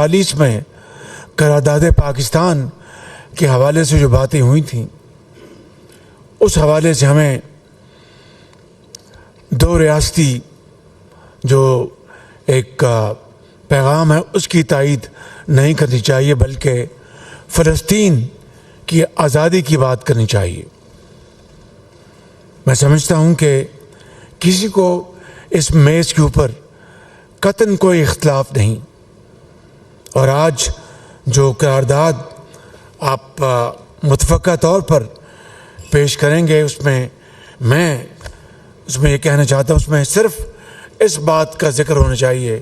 1942 میں قرارداد پاکستان کے حوالے سے جو باتیں ہوئی تھیں، اس حوالے سے ہمیں دو ریاستی جو ایک پیغام ہے اس کی تائید نہیں کرنی چاہیے، بلکہ فلسطین کی آزادی کی بات کرنی چاہیے۔ میں سمجھتا ہوں کہ کسی کو اس میز کے اوپر قطعاً کوئی اختلاف نہیں، اور آج جو قرارداد آپ متفقہ طور پر پیش کریں گے اس میں یہ کہنا چاہتا ہوں، اس میں صرف اس بات کا ذکر ہونا چاہیے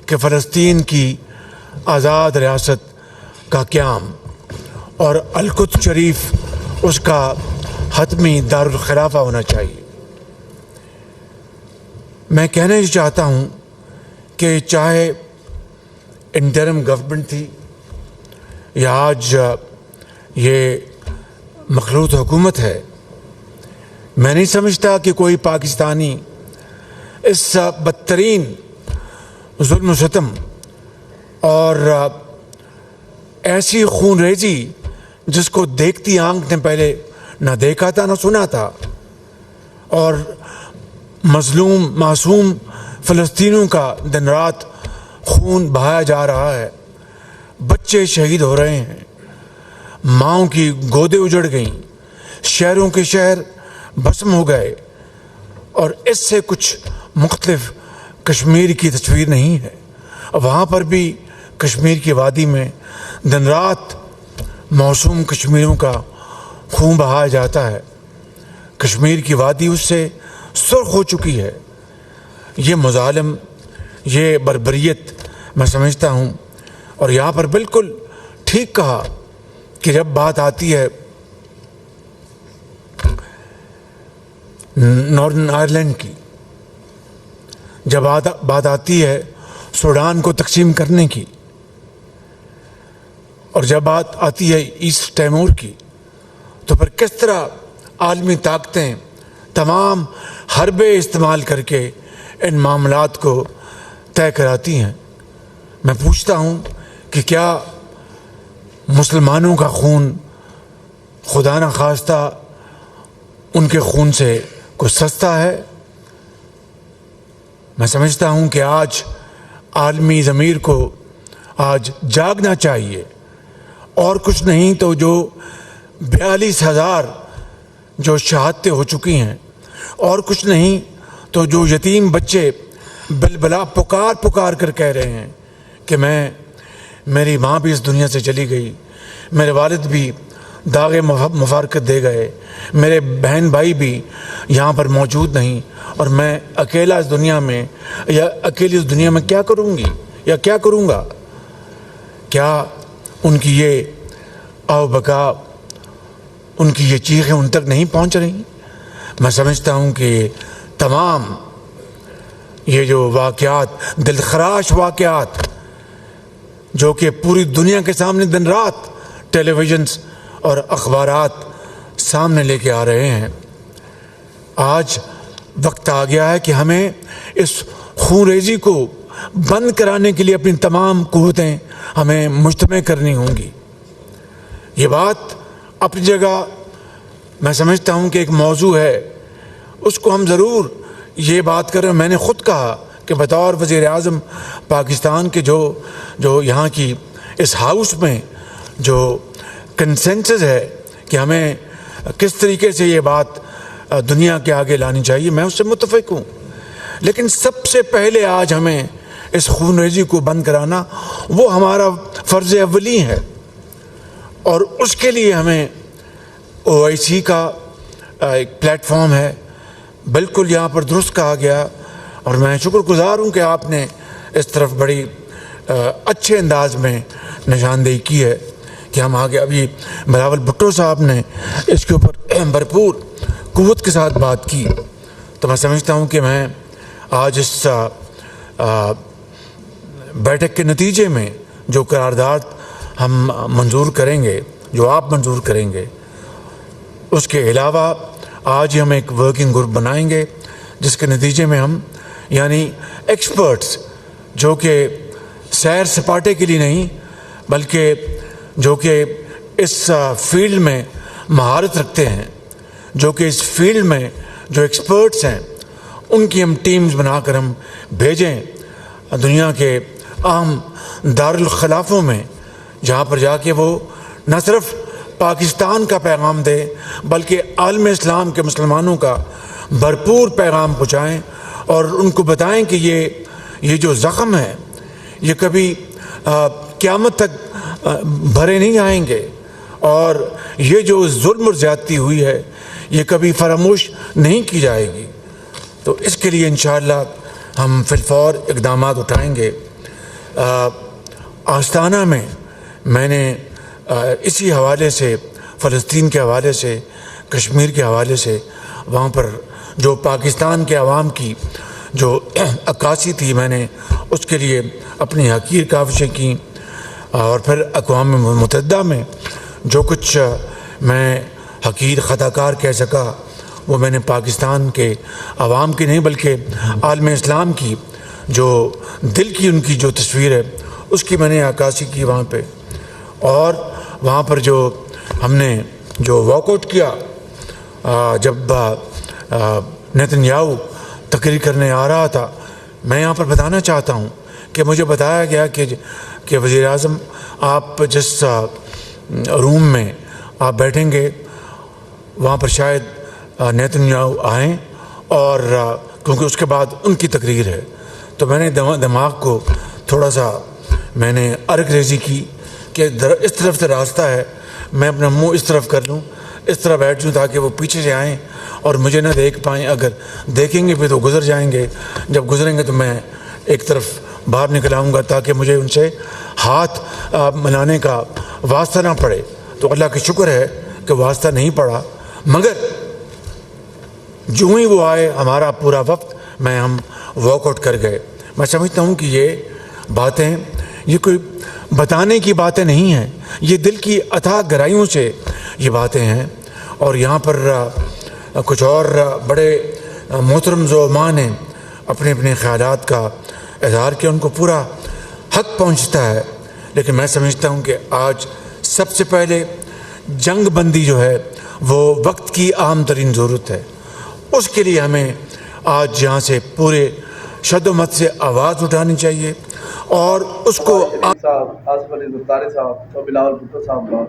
کہ فلسطین کی آزاد ریاست کا قیام اور القدس شریف اس کا حتمی دارالخلافہ ہونا چاہیے۔ میں کہنا یہ چاہتا ہوں کہ چاہے انٹرم گورنمنٹ تھی یا آج یہ مخلوط حکومت ہے، میں نہیں سمجھتا کہ کوئی پاکستانی اس بدترین ظلم و ستم اور ایسی خون ریزی جس کو دیکھتی آنکھ نے پہلے نہ دیکھا تھا نہ سنا تھا، اور مظلوم معصوم فلسطینیوں کا دن رات خون بہایا جا رہا ہے، بچے شہید ہو رہے ہیں، ماؤں کی گودیں اجڑ گئیں، شہروں کے شہر بسم ہو گئے، اور اس سے کچھ مختلف کشمیر کی تصویر نہیں ہے۔ وہاں پر بھی کشمیر کی وادی میں دن رات معصوم کشمیریوں کا خون بہایا جاتا ہے، کشمیر کی وادی اس سے سرخ ہو چکی ہے۔ یہ مظالم، یہ بربریت میں سمجھتا ہوں، اور یہاں پر بالکل ٹھیک کہا کہ جب بات آتی ہے ناردن آئرلینڈ کی، جب بات آتی ہے سوڈان کو تقسیم کرنے کی، اور جب بات آتی ہے ایسٹ تیمور کی، تو پھر کس طرح عالمی طاقتیں تمام حربے استعمال کر کے ان معاملات کو طے کراتی ہیں۔ میں پوچھتا ہوں کہ کیا مسلمانوں کا خون خدا نخواستہ ان کے خون سے کچھ سستا ہے؟ میں سمجھتا ہوں کہ آج عالمی ضمیر کو آج جاگنا چاہیے، اور کچھ نہیں تو جو 42,000 جو شہادتیں ہو چکی ہیں، اور کچھ نہیں تو جو یتیم بچے بلبلا پکار کر کہہ رہے ہیں کہ میری ماں بھی اس دنیا سے چلی گئی، میرے والد بھی داغ مفارقت دے گئے، میرے بہن بھائی بھی یہاں پر موجود نہیں، اور میں اکیلا اس دنیا میں یا اکیلی اس دنیا میں کیا کروں گی یا کیا کروں گا؟ کیا ان کی یہ آو بکا، ان کی یہ چیخیں ان تک نہیں پہنچ رہی؟ میں سمجھتا ہوں کہ تمام یہ جو واقعات، دلخراش واقعات جو کہ پوری دنیا کے سامنے دن رات ٹیلی ویژنز اور اخبارات سامنے لے کے آ رہے ہیں، آج وقت آ گیا ہے کہ ہمیں اس خون ریزی کو بند کرانے کے لیے اپنی تمام قوتیں ہمیں مجتمع کرنی ہوں گی۔ یہ بات اپنی جگہ میں سمجھتا ہوں کہ ایک موضوع ہے، اس کو ہم ضرور یہ بات کریں۔ میں نے خود کہا کہ بطور وزیر اعظم پاکستان کے جو یہاں کی اس ہاؤس میں جو کنسنسس ہے کہ ہمیں کس طریقے سے یہ بات دنیا کے آگے لانی چاہیے، میں اس سے متفق ہوں، لیکن سب سے پہلے آج ہمیں اس خون ریزی کو بند کرانا وہ ہمارا فرض اولی ہے، اور اس کے لیے ہمیں OIC کا ایک پلیٹ فارم ہے، بالکل یہاں پر درست کہا گیا، اور میں شکر گزار ہوں کہ آپ نے اس طرف بڑی اچھے انداز میں نشاندہی کی ہے کہ ہم آگے۔ ابھی بلاول بھٹو صاحب نے اس کے اوپر بھرپور قوت کے ساتھ بات کی، تو میں سمجھتا ہوں کہ میں آج اس بیٹھک کے نتیجے میں جو قرارداد ہم منظور کریں گے، جو آپ منظور کریں گے، اس کے علاوہ آج ہم ایک ورکنگ گروپ بنائیں گے جس کے نتیجے میں ہم یعنی ایکسپرٹس جو کہ سیر سپاٹے کے لیے نہیں بلکہ جو کہ اس فیلڈ میں مہارت رکھتے ہیں، جو کہ اس فیلڈ میں جو ایکسپرٹس ہیں، ان کی ہم ٹیمز بنا کر ہم بھیجیں دنیا کے عام دارالخلافوں میں، جہاں پر جا کے وہ نہ صرف پاکستان کا پیغام دے بلکہ عالم اسلام کے مسلمانوں کا بھرپور پیغام پہنچائیں اور ان کو بتائیں کہ یہ جو زخم ہے یہ کبھی قیامت تک بھرے نہیں آئیں گے، اور یہ جو ظلم اور زیادتی ہوئی ہے یہ کبھی فراموش نہیں کی جائے گی۔ تو اس کے لیے انشاءاللہ ہم فی الفور اقدامات اٹھائیں گے۔ آستانہ میں میں نے اسی حوالے سے، فلسطین کے حوالے سے، کشمیر کے حوالے سے، وہاں پر جو پاکستان کے عوام کی جو عکاسی تھی، میں نے اس کے لیے اپنی حقیر کاوشیں کیں، اور پھر اقوام متحدہ میں جو کچھ میں حقیر خطا کار کہہ سکا وہ میں نے پاکستان کے عوام کی نہیں بلکہ عالم اسلام کی جو دل کی ان کی جو تصویر ہے اس کی میں نے عکاسی کی وہاں پہ۔ اور وہاں پر جو ہم نے جو واک آؤٹ کیا، جب نیتن یاہو تقریر کرنے آ رہا تھا، میں یہاں پر بتانا چاہتا ہوں کہ مجھے بتایا گیا کہ وزیر اعظم آپ جس روم میں آپ بیٹھیں گے وہاں پر شاید نیتن یاہو آئیں، اور کیونکہ اس کے بعد ان کی تقریر ہے۔ تو میں نے دماغ کو تھوڑا سا میں نے ارک ریزی کی کہ اس طرف سے راستہ ہے، میں اپنا منہ اس طرف کر لوں، اس طرح بیٹھ جوں تاکہ وہ پیچھے سے آئیں اور مجھے نہ دیکھ پائیں، اگر دیکھیں گے پھر تو گزر جائیں گے، جب گزریں گے تو میں ایک طرف باہر نکل آؤں گا تاکہ مجھے ان سے ہاتھ ملانے کا واسطہ نہ پڑے۔ تو اللہ کا شکر ہے کہ واسطہ نہیں پڑا، مگر جو ہی وہ آئے ہمارا پورا وقت ہم واک آؤٹ کر گئے۔ میں سمجھتا ہوں کہ یہ باتیں یہ کوئی بتانے کی باتیں نہیں ہیں، یہ دل کی اتھاہ گہرائیوں سے یہ باتیں ہیں۔ اور یہاں پر کچھ اور بڑے محترم زعماء نے اپنے اپنے خیالات کا اظہار کیا، ان کو پورا حق پہنچتا ہے، لیکن میں سمجھتا ہوں کہ آج سب سے پہلے جنگ بندی جو ہے وہ وقت کی اہم ترین ضرورت ہے۔ اس کے لیے ہمیں آج یہاں سے پورے شد و مت سے آواز اٹھانی چاہیے، اور اس کو صاحب آصف علی زرداری صاحب اور بلاول بھٹو صاحب کا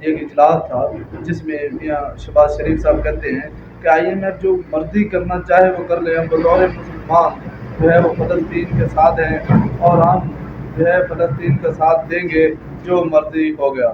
یہ ایک اجلاس تھا جس میں میاں شہباز شریف صاحب کہتے ہیں کہ IMF جو مرضی کرنا چاہے وہ کر لے، ہم بطور مسلمان جو ہے وہ فلسطین کے ساتھ ہیں اور ہم جو ہے فلسطین کا ساتھ دیں گے، جو مرضی ہو گیا۔